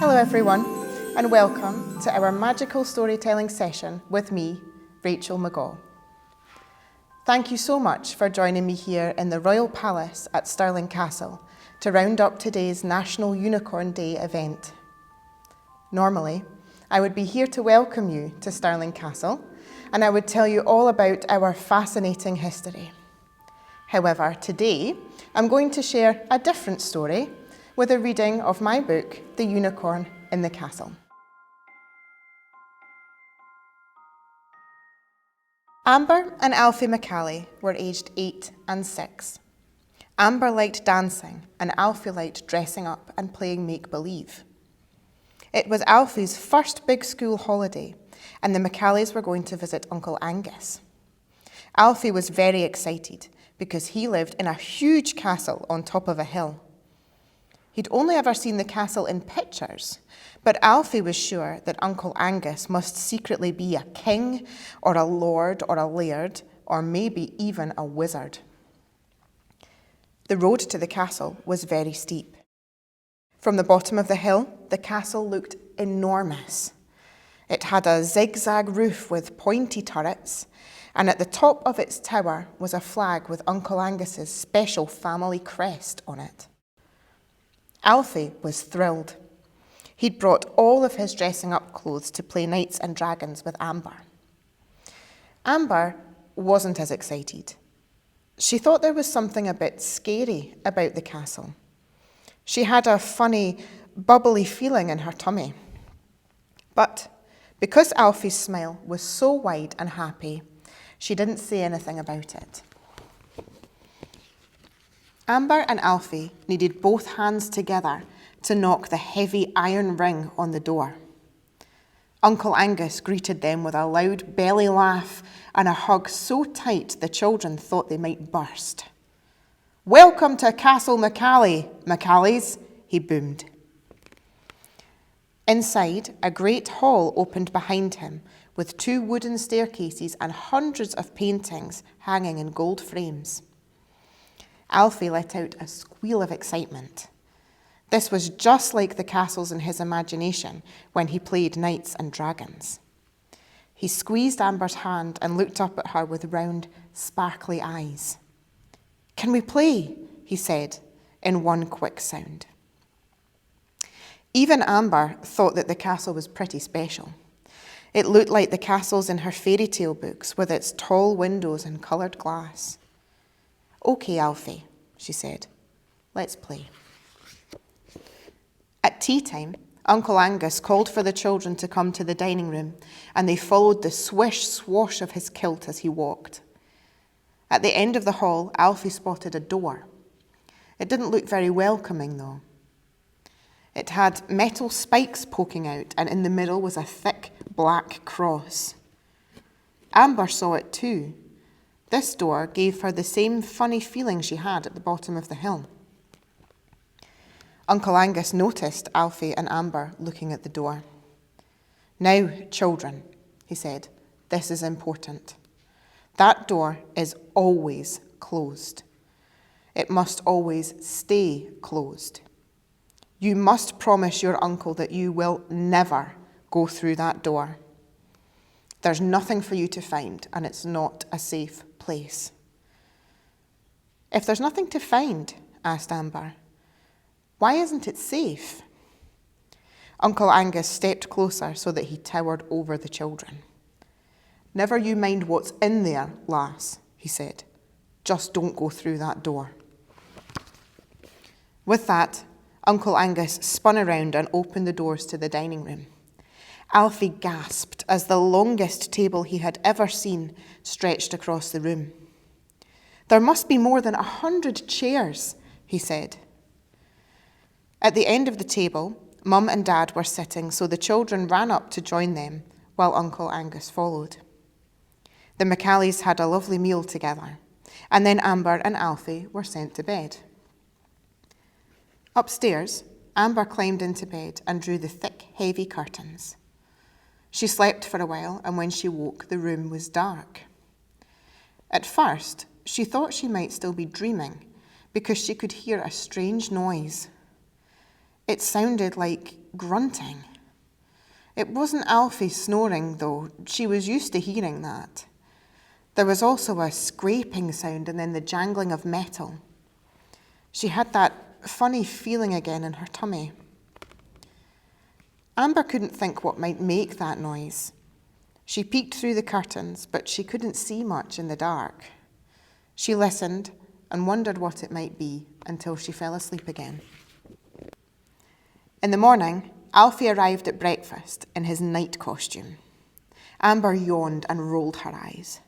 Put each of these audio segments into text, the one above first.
Hello everyone, and welcome to our magical storytelling session with me, Rachel McGaw. Thank you so much for joining me here in the Royal Palace at Stirling Castle to round up today's National Unicorn Day event. Normally, I would be here to welcome you to Stirling Castle, and I would tell you all about our fascinating history. However, today, I'm going to share a different story with a reading of my book, The Unicorn in the Castle. Amber and Alfie McCallie were aged 8 and 6. Amber liked dancing and Alfie liked dressing up and playing make-believe. It was Alfie's first big school holiday and the McCallies were going to visit Uncle Angus. Alfie was very excited because he lived in a huge castle on top of a hill. He'd only ever seen the castle in pictures, but Alfie was sure that Uncle Angus must secretly be a king or a lord or a laird or maybe even a wizard. The road to the castle was very steep. From the bottom of the hill, the castle looked enormous. It had a zigzag roof with pointy turrets, and at the top of its tower was a flag with Uncle Angus's special family crest on it. Alfie was thrilled. He'd brought all of his dressing up clothes to play knights and dragons with Amber. Amber wasn't as excited. She thought there was something a bit scary about the castle. She had a funny, bubbly feeling in her tummy. But because Alfie's smile was so wide and happy, she didn't say anything about it. Amber and Alfie needed both hands together to knock the heavy iron ring on the door. Uncle Angus greeted them with a loud belly laugh and a hug so tight the children thought they might burst. "Welcome to Castle McCallie, McCallies," he boomed. Inside, a great hall opened behind him with 2 wooden staircases and hundreds of paintings hanging in gold frames. Alfie let out a squeal of excitement. This was just like the castles in his imagination when he played knights and dragons. He squeezed Amber's hand and looked up at her with round, sparkly eyes. "Can we play?" he said in one quick sound. Even Amber thought that the castle was pretty special. It looked like the castles in her fairy tale books with its tall windows and coloured glass. "Okay, Alfie," she said. "Let's play." At tea time, Uncle Angus called for the children to come to the dining room, and they followed the swish-swash of his kilt as he walked. At the end of the hall, Alfie spotted a door. It didn't look very welcoming, though. It had metal spikes poking out, and in the middle was a thick black cross. Amber saw it too. This door gave her the same funny feeling she had at the bottom of the hill. Uncle Angus noticed Alfie and Amber looking at the door. "Now, children," he said, "this is important. That door is always closed. It must always stay closed. You must promise your uncle that you will never go through that door. There's nothing for you to find, and it's not a safe place." "If there's nothing to find," asked Amber, "why isn't it safe?" Uncle Angus stepped closer so that he towered over the children. "Never you mind what's in there, lass," he said. Just don't go through that door." With that, Uncle Angus spun around and opened the doors to the dining room. Alfie gasped as the longest table he had ever seen stretched across the room. "There must be more than 100 chairs," he said. At the end of the table, Mum and Dad were sitting, so the children ran up to join them while Uncle Angus followed. The McCallies had a lovely meal together, and then Amber and Alfie were sent to bed. Upstairs, Amber climbed into bed and drew the thick, heavy curtains. She slept for a while, and when she woke, the room was dark. At first, she thought she might still be dreaming because she could hear a strange noise. It sounded like grunting. It wasn't Alfie snoring, though. She was used to hearing that. There was also a scraping sound and then the jangling of metal. She had that funny feeling again in her tummy. Amber couldn't think what might make that noise. She peeked through the curtains, but she couldn't see much in the dark. She listened and wondered what it might be until she fell asleep again. In the morning, Alfie arrived at breakfast in his night costume. Amber yawned and rolled her eyes.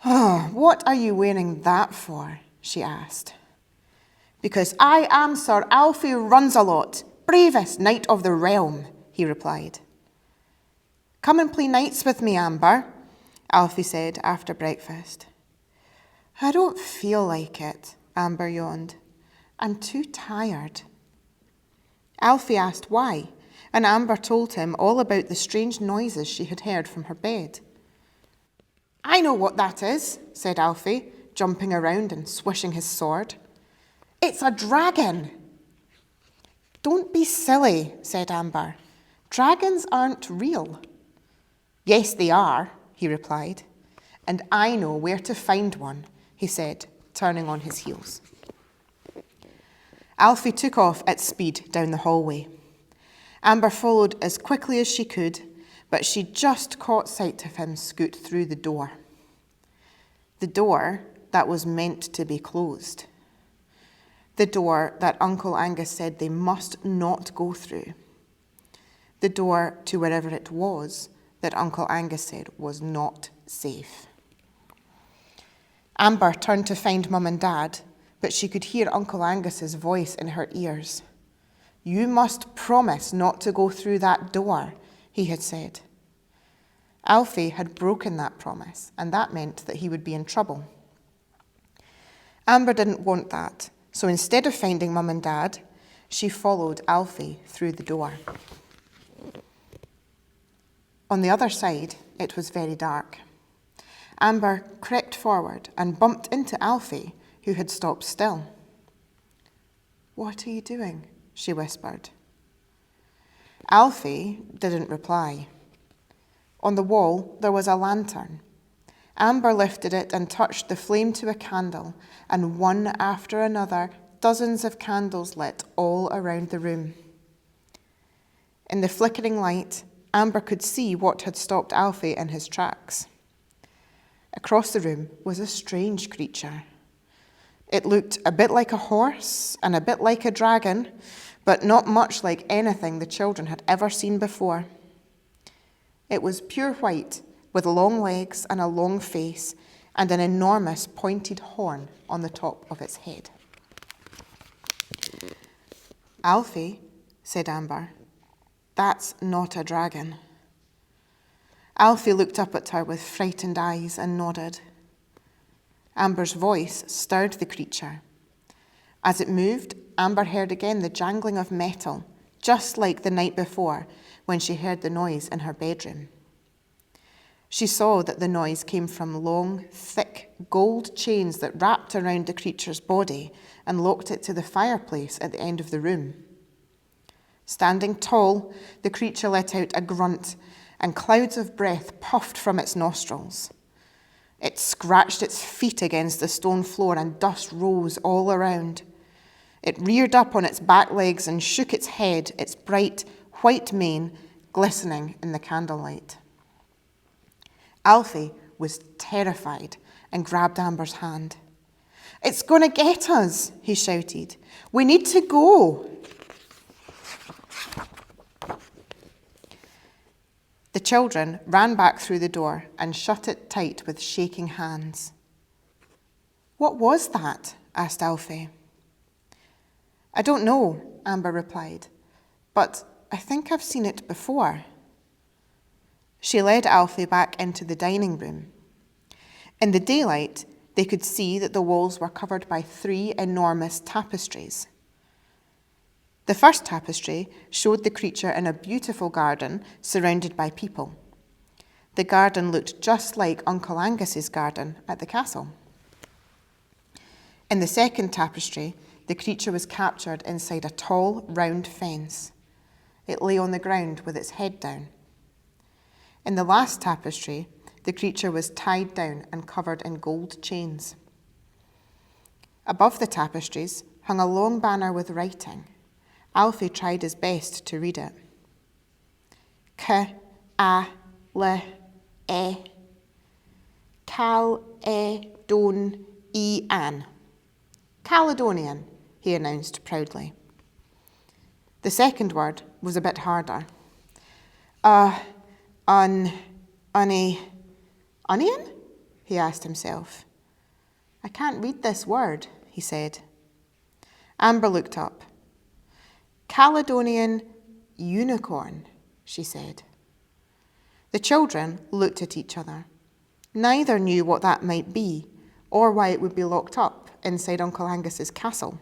"Oh, what are you wearing that for?" she asked. "Because I am Sir Alfie Runs-a-Lot, bravest knight of the realm," he replied. "Come and play knights with me, Amber," Alfie said after breakfast. "I don't feel like it," Amber yawned. "I'm too tired." Alfie asked why, and Amber told him all about the strange noises she had heard from her bed. "I know what that is," said Alfie, jumping around and swishing his sword. "It's a dragon." "Don't be silly," said Amber. "Dragons aren't real." "Yes, they are," he replied. "And I know where to find one," he said, turning on his heels. Alfie took off at speed down the hallway. Amber followed as quickly as she could, but she just caught sight of him scoot through the door. The door that was meant to be closed. The door that Uncle Angus said they must not go through. The door to wherever it was that Uncle Angus said was not safe. Amber turned to find Mum and Dad, but she could hear Uncle Angus's voice in her ears. "You must promise not to go through that door," he had said. Alfie had broken that promise, and that meant that he would be in trouble. Amber didn't want that, so instead of finding Mum and Dad, she followed Alfie through the door. On the other side, it was very dark. Amber crept forward and bumped into Alfie, who had stopped still. "What are you doing?" she whispered. Alfie didn't reply. On the wall, there was a lantern. Amber lifted it and touched the flame to a candle, and one after another, dozens of candles lit all around the room. In the flickering light, Amber could see what had stopped Alfie in his tracks. Across the room was a strange creature. It looked a bit like a horse and a bit like a dragon, but not much like anything the children had ever seen before. It was pure white, with long legs and a long face, and an enormous pointed horn on the top of its head. "Alfie," said Amber, "that's not a dragon." Alfie looked up at her with frightened eyes and nodded. Amber's voice stirred the creature. As it moved, Amber heard again the jangling of metal, just like the night before when she heard the noise in her bedroom. She saw that the noise came from long, thick, gold chains that wrapped around the creature's body and locked it to the fireplace at the end of the room. Standing tall, the creature let out a grunt, and clouds of breath puffed from its nostrils. It scratched its feet against the stone floor and dust rose all around. It reared up on its back legs and shook its head, its bright white mane glistening in the candlelight. Alfie was terrified and grabbed Amber's hand. "It's going to get us," he shouted. "We need to go." The children ran back through the door and shut it tight with shaking hands. "What was that?" asked Alfie. "I don't know," Amber replied, "but I think I've seen it before." She led Alfie back into the dining room. In the daylight, they could see that the walls were covered by 3 enormous tapestries. The first tapestry showed the creature in a beautiful garden surrounded by people. The garden looked just like Uncle Angus's garden at the castle. In the second tapestry, the creature was captured inside a tall, round fence. It lay on the ground with its head down. In the last tapestry, the creature was tied down and covered in gold chains. Above the tapestries hung a long banner with writing. Alfie tried his best to read it. K-A-L-E Cal-E-Don-E-An. Caledonian, he announced proudly. The second word was a bit harder. Onion? He asked himself. "I can't read this word," he said. Amber looked up. "Caledonian unicorn," she said. The children looked at each other. Neither knew what that might be or why it would be locked up inside Uncle Angus's castle.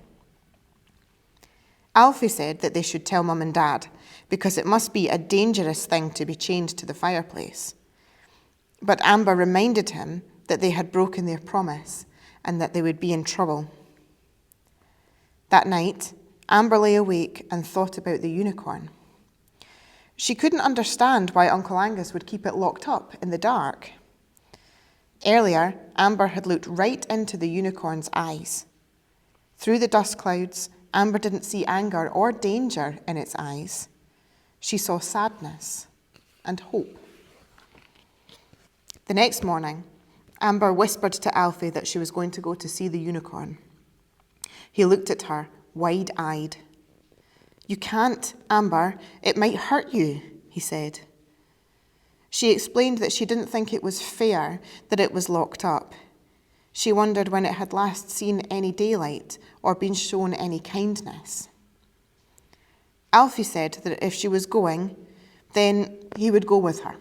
Alfie said that they should tell Mum and Dad because it must be a dangerous thing to be chained to the fireplace. But Amber reminded him that they had broken their promise and that they would be in trouble. That night, Amber lay awake and thought about the unicorn. She couldn't understand why Uncle Angus would keep it locked up in the dark. Earlier, Amber had looked right into the unicorn's eyes. Through the dust clouds, Amber didn't see anger or danger in its eyes. She saw sadness and hope. The next morning, Amber whispered to Alfie that she was going to go to see the unicorn. He looked at her, wide-eyed. "You can't, Amber. It might hurt you," he said. She explained that she didn't think it was fair that it was locked up. She wondered when it had last seen any daylight or been shown any kindness. Alfie said that if she was going, then he would go with her.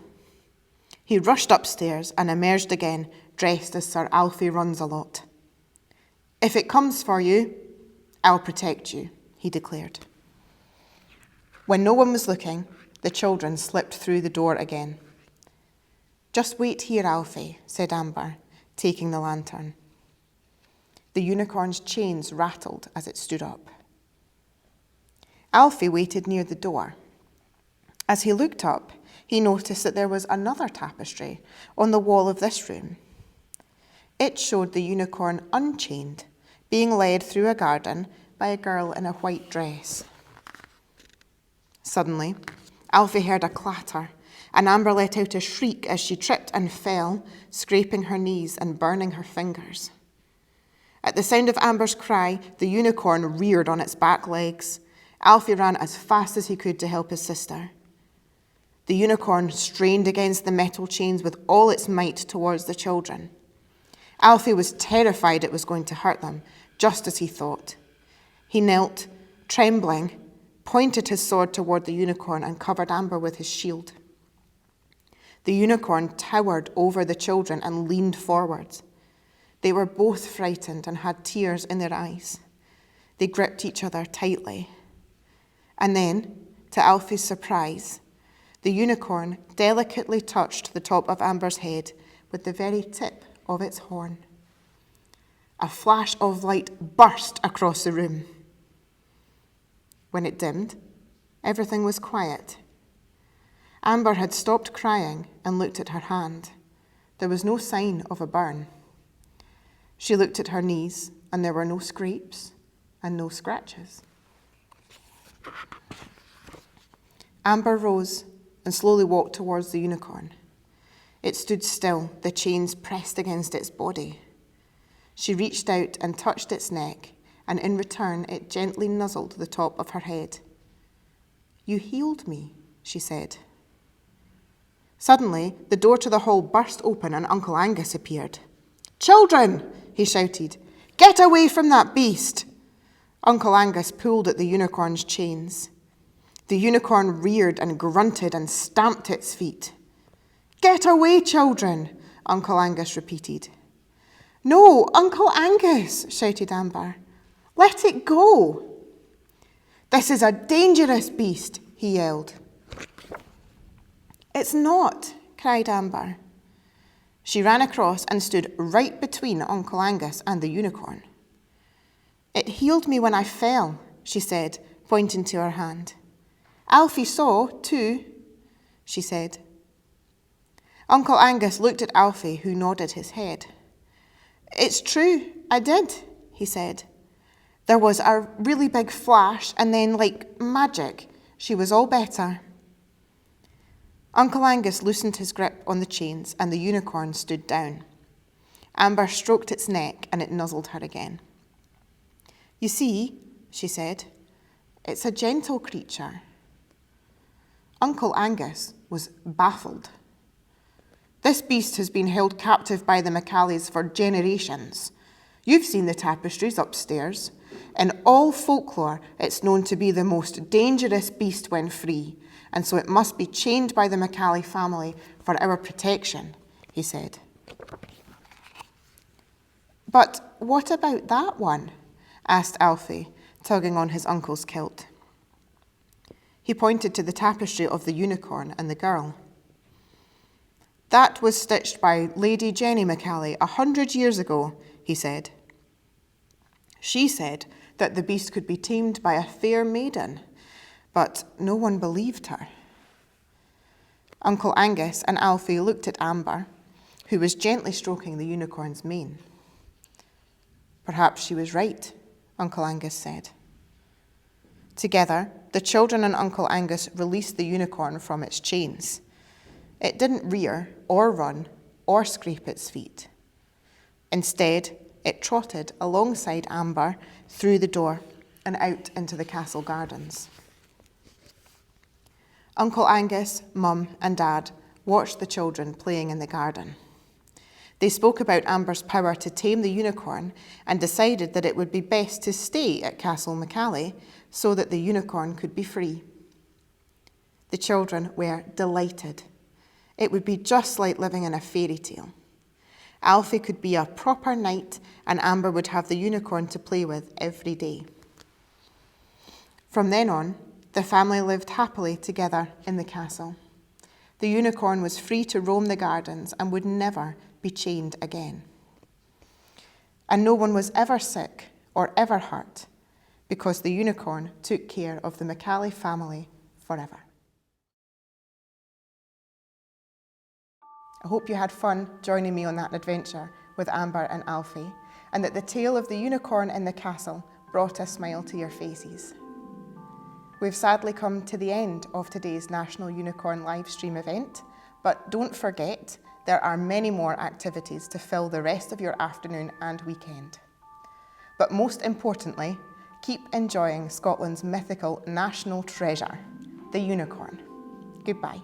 He rushed upstairs and emerged again, dressed as Sir Alfie Runs-a-Lot. "If it comes for you, I'll protect you," he declared. When no one was looking, the children slipped through the door again. "Just wait here, Alfie," said Amber, taking the lantern. The unicorn's chains rattled as it stood up. Alfie waited near the door. As he looked up, he noticed that there was another tapestry on the wall of this room. It showed the unicorn unchained, being led through a garden by a girl in a white dress. Suddenly, Alfie heard a clatter, and Amber let out a shriek as she tripped and fell, scraping her knees and burning her fingers. At the sound of Amber's cry, the unicorn reared on its back legs. Alfie ran as fast as he could to help his sister. The unicorn strained against the metal chains with all its might towards the children. Alfie was terrified it was going to hurt them, just as he thought. He knelt, trembling, pointed his sword toward the unicorn and covered Amber with his shield. The unicorn towered over the children and leaned forward. They were both frightened and had tears in their eyes. They gripped each other tightly. And then, to Alfie's surprise, the unicorn delicately touched the top of Amber's head with the very tip of its horn. A flash of light burst across the room. When it dimmed, everything was quiet. Amber had stopped crying and looked at her hand. There was no sign of a burn. She looked at her knees, and there were no scrapes and no scratches. Amber rose and slowly walked towards the unicorn. It stood still, the chains pressed against its body. She reached out and touched its neck, and in return it gently nuzzled the top of her head. "You healed me," she said. Suddenly, the door to the hall burst open and Uncle Angus appeared. "Children," he shouted, "get away from that beast!" Uncle Angus pulled at the unicorn's chains. The unicorn reared and grunted and stamped its feet. "Get away, children," Uncle Angus repeated. "No, Uncle Angus," shouted Amber. "Let it go." "This is a dangerous beast," he yelled. "It's not," cried Amber. She ran across and stood right between Uncle Angus and the unicorn. "It healed me when I fell," she said, pointing to her hand. "Alfie saw, too," she said. Uncle Angus looked at Alfie, who nodded his head. "It's true, I did," he said. "There was a really big flash, and then, like magic, she was all better." Uncle Angus loosened his grip on the chains, and the unicorn stood down. Amber stroked its neck, and it nuzzled her again. "You see," she said, "it's a gentle creature." Uncle Angus was baffled. "This beast has been held captive by the McCallies for generations. You've seen the tapestries upstairs. In all folklore, it's known to be the most dangerous beast when free, and so it must be chained by the McCallie family for our protection," he said. "But what about that one?" asked Alfie, tugging on his uncle's kilt. He pointed to the tapestry of the unicorn and the girl. "That was stitched by Lady Jenny McCallie 100 years ago," he said. "She said that the beast could be tamed by a fair maiden, but no one believed her." Uncle Angus and Alfie looked at Amber, who was gently stroking the unicorn's mane. "Perhaps she was right," Uncle Angus said. Together, the children and Uncle Angus released the unicorn from its chains. It didn't rear or run or scrape its feet. Instead, it trotted alongside Amber through the door and out into the castle gardens. Uncle Angus, Mum, and Dad watched the children playing in the garden. They spoke about Amber's power to tame the unicorn and decided that it would be best to stay at Castle McCallie so that the unicorn could be free. The children were delighted. It would be just like living in a fairy tale. Alfie could be a proper knight, and Amber would have the unicorn to play with every day. From then on, the family lived happily together in the castle. The unicorn was free to roam the gardens and would never be chained again. And no one was ever sick or ever hurt because the unicorn took care of the McCallie family forever. I hope you had fun joining me on that adventure with Amber and Alfie, and that the tale of the unicorn in the castle brought a smile to your faces. We've sadly come to the end of today's National Unicorn livestream event, but don't forget, there are many more activities to fill the rest of your afternoon and weekend. But most importantly, keep enjoying Scotland's mythical national treasure, the unicorn. Goodbye.